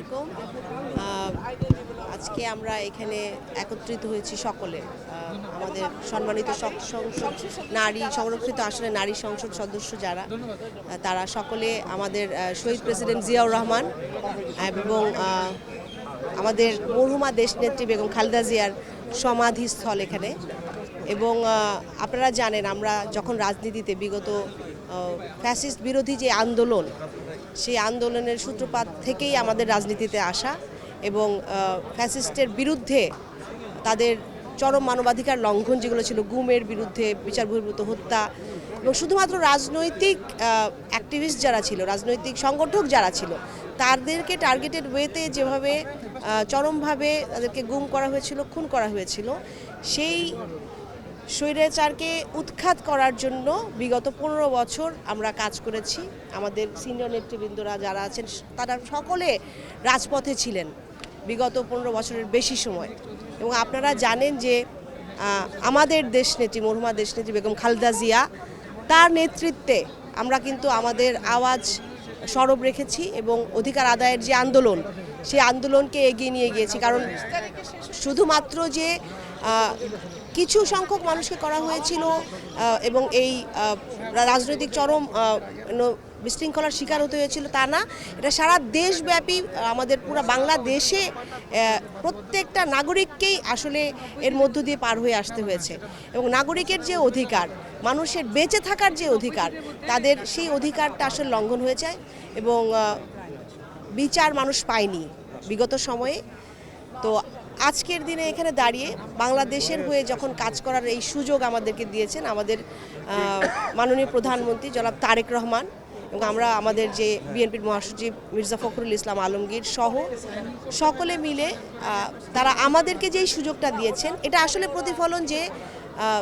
আলাইকুম। আজকে আমরা এখানে একত্রিত হয়েছি সকলে, আমাদের সম্মানিত সংসদ নারী সংরক্ষিত আসলে নারী সংসদ সদস্য যারা, তারা সকলে আমাদের শহীদ প্রেসিডেন্ট জিয়াউর রহমান এবং আমাদের মরহুমা দেশনেত্রী বেগম খালেদা জিয়ার সমাধিস্থল এখানে। এবং আপনারা জানেন আমরা যখন রাজনীতিতে বিগত ফ্যাসিস্ট বিরোধী যে আন্দোলন, সেই আন্দোলনের সূত্রপাত থেকেই আমাদের রাজনীতিতে আসা এবং ফ্যাসিস্টের বিরুদ্ধে তাদের চরম মানবাধিকার লঙ্ঘন যেগুলো ছিল, গুমের বিরুদ্ধে বিচার বহির্ভূত হত্যা, এবং শুধুমাত্র রাজনৈতিক অ্যাক্টিভিস্ট যারা ছিল, রাজনৈতিক সংগঠক যারা ছিল, তাদেরকে টার্গেটেড ওয়েতে যেভাবে চরমভাবে তাদেরকে গুম করা হয়েছিল, খুন করা হয়েছিল, সেই স্বৈরাচারকে উৎখাত করার জন্য বিগত 15 বছর আমরা কাজ করেছি। আমাদের সিনিয়র নেতৃবৃন্দরা যারা আছেন তারা সকলে রাজপথে ছিলেন বিগত 15 বছরের বেশি সময়। এবং আপনারা জানেন যে আমাদের দেশনেত্রী মরহুমা দেশনেত্রী বেগম খালেদা জিয়া, তার নেতৃত্বে আমরা কিন্তু আমাদের আওয়াজ সরব রেখেছি এবং অধিকার আদায়ের যে আন্দোলন, সেই আন্দোলনকে এগিয়ে নিয়ে গিয়েছি। কারণ শুধুমাত্র যে কিছু সংখ্যক মানুষকে করা হয়েছিল এবং এই রাজনৈতিক চরম বিশৃঙ্খলার শিকার হতে হয়েছিল তা না, এটা সারা দেশব্যাপী আমাদের পুরো বাংলাদেশে প্রত্যেকটা নাগরিককেই আসলে এর মধ্য দিয়ে পার হয়ে আসতে হয়েছে। এবং নাগরিকের যে অধিকার, মানুষের বেঁচে থাকার যে অধিকার, তাদের সেই অধিকারটা আসলে লঙ্ঘন হয়ে যায় এবং বিচার মানুষ পায়নি বিগত সময়ে। তো আজকের দিনে এখানে দাঁড়িয়ে বাংলাদেশের হয়ে যখন কাজ করার এই সুযোগ আমাদেরকে দিয়েছেন আমাদের মাননীয় প্রধানমন্ত্রী জনাব তারেক রহমান, এবং আমরা আমাদের যে বিএনপির মহাসচিব মির্জা ফখরুল ইসলাম আলমগীর সহ সকলে মিলে তারা আমাদেরকে যেই সুযোগটা দিয়েছেন, এটা আসলে প্রতিফলন যে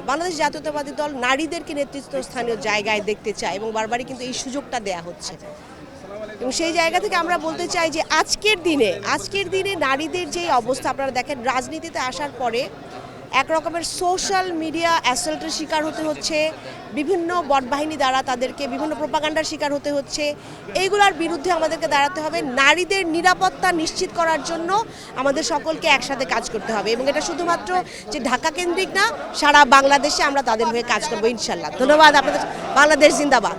বাংলাদেশ জাতীয়তাবাদী দল নারীদেরকে নেতৃত্বস্থানীয় জায়গায় দেখতে চায় এবং বারবারই কিন্তু এই সুযোগটা দেয়া হচ্ছে। এবং সেই জায়গা থেকে আমরা বলতে চাই যে আজকের দিনে নারীদের যে অবস্থা, আপনারা দেখেন রাজনীতিতে আসার পরে এক রকমের সোশ্যাল মিডিয়া অ্যাসল্টের শিকার হতে হচ্ছে, বিভিন্ন বটবাহিনী দ্বারা তাদেরকে বিভিন্ন প্রোপাগান্ডার শিকার হতে হচ্ছে। এইগুলোর বিরুদ্ধে আমাদেরকে দাঁড়াতে হবে। নারীদের নিরাপত্তা নিশ্চিত করার জন্য আমাদের সকলকে একসাথে কাজ করতে হবে এবং এটা শুধুমাত্র যে ঢাকা কেন্দ্রিক না, সারা বাংলাদেশে আমরা তাদের হয়ে কাজ করবো ইনশাল্লাহ। ধন্যবাদ আপনাদের। বাংলাদেশ জিন্দাবাদ।